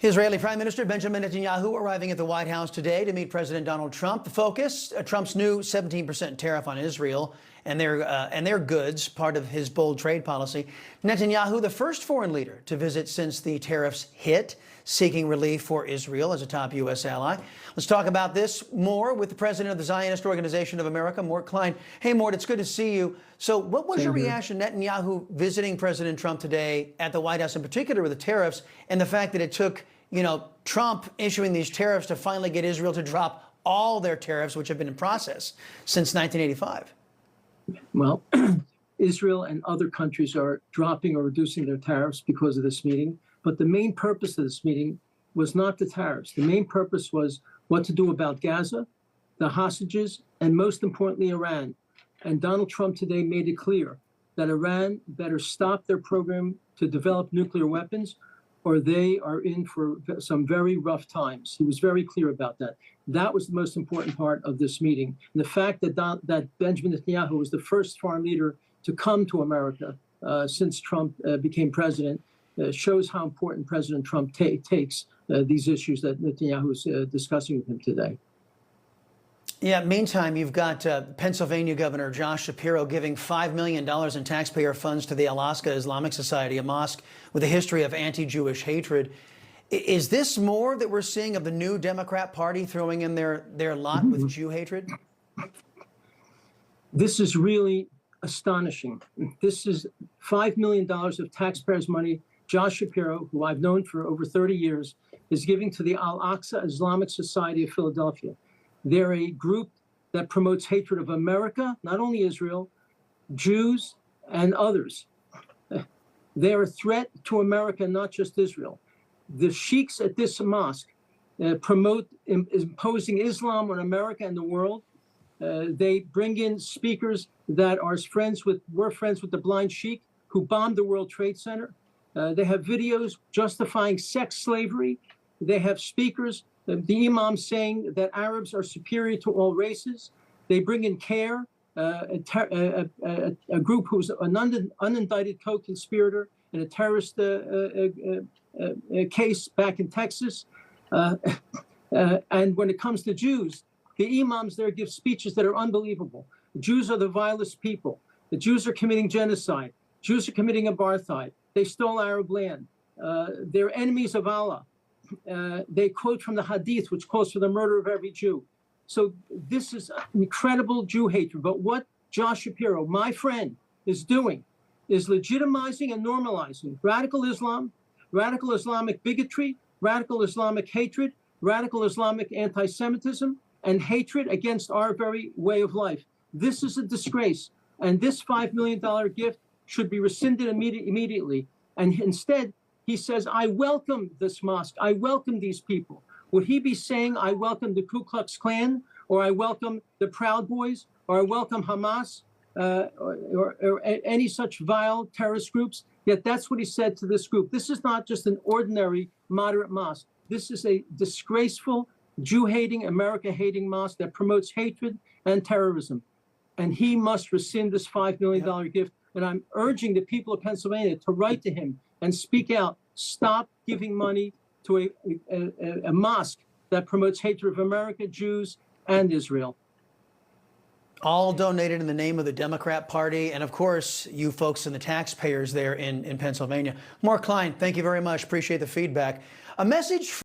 Israeli Prime Minister Benjamin Netanyahu arriving at the White House today to meet President Donald Trump. The focus, Trump's new 17% tariff on Israel and their goods, part of his bold trade policy. Netanyahu, the first foreign leader to visit since the tariffs hit, seeking relief for Israel as a top U.S. ally. Let's talk about this more with the president of the Zionist Organization of America, Mort Klein. Hey, Mort, it's good to see you. So what was your reaction, Netanyahu visiting President Trump today at the White House, in particular with the tariffs, and the fact that it took, Trump issuing these tariffs to finally get Israel to drop all their tariffs, which have been in process since 1985? Well, Israel and other countries are dropping or reducing their tariffs because of this meeting. But the main purpose of this meeting was not the tariffs. The main purpose was what to do about Gaza, the hostages, and most importantly, Iran. And Donald Trump today made it clear that Iran better stop their program to develop nuclear weapons, or they are in for some very rough times. He was very clear about that. That was the most important part of this meeting. And the fact that Benjamin Netanyahu was the first foreign leader to come to America since Trump became president shows how important President Trump takes these issues that Netanyahu is discussing with him today. Yeah, meantime, you've got Pennsylvania Governor Josh Shapiro giving $5 million in taxpayer funds to the Alaska Islamic Society, a mosque with a history of anti-Jewish hatred. Is this more that we're seeing of the new Democrat Party throwing in their lot with Jew hatred? This is really astonishing. This is $5 million of taxpayers' money. Josh Shapiro, who I've known for over 30 years, is giving to the Al-Aqsa Islamic Society of Philadelphia. They're a group that promotes hatred of America, not only Israel, Jews, and others. They're a threat to America, not just Israel. The sheiks at this mosque promote imposing Islam on America and the world. They bring in speakers that were friends with the blind sheik who bombed the World Trade Center. They have videos justifying sex slavery. They have speakers, the imam saying that Arabs are superior to all races. They bring in CARE, a group who's an unindicted co-conspirator in a terrorist case back in Texas. And when it comes to Jews, the imams there give speeches that are unbelievable. The Jews are the vilest people. The Jews are committing genocide. Jews are committing apartheid. They stole Arab land. They're enemies of Allah. They quote from the Hadith, which calls for the murder of every Jew. So this is incredible Jew hatred. But what Josh Shapiro, my friend, is doing is legitimizing and normalizing radical Islam, radical Islamic bigotry, radical Islamic hatred, radical Islamic anti-Semitism, and hatred against our very way of life. This is a disgrace. And this $5 million gift should be rescinded immediately. And instead, he says, I welcome this mosque. I welcome these people. Would he be saying, I welcome the Ku Klux Klan, or I welcome the Proud Boys, or I welcome Hamas, or any such vile terrorist groups? Yet that's what he said to this group. This is not just an ordinary moderate mosque. This is a disgraceful, Jew-hating, America-hating mosque that promotes hatred and terrorism. And he must rescind this $5 million gift. And I'm urging the people of Pennsylvania to write to him and speak out. Stop giving money to a mosque that promotes hatred of America, Jews, and Israel. All donated in the name of the Democrat Party, and of course, you folks and the taxpayers there in Pennsylvania. Mark Klein, thank you very much. Appreciate the feedback. A message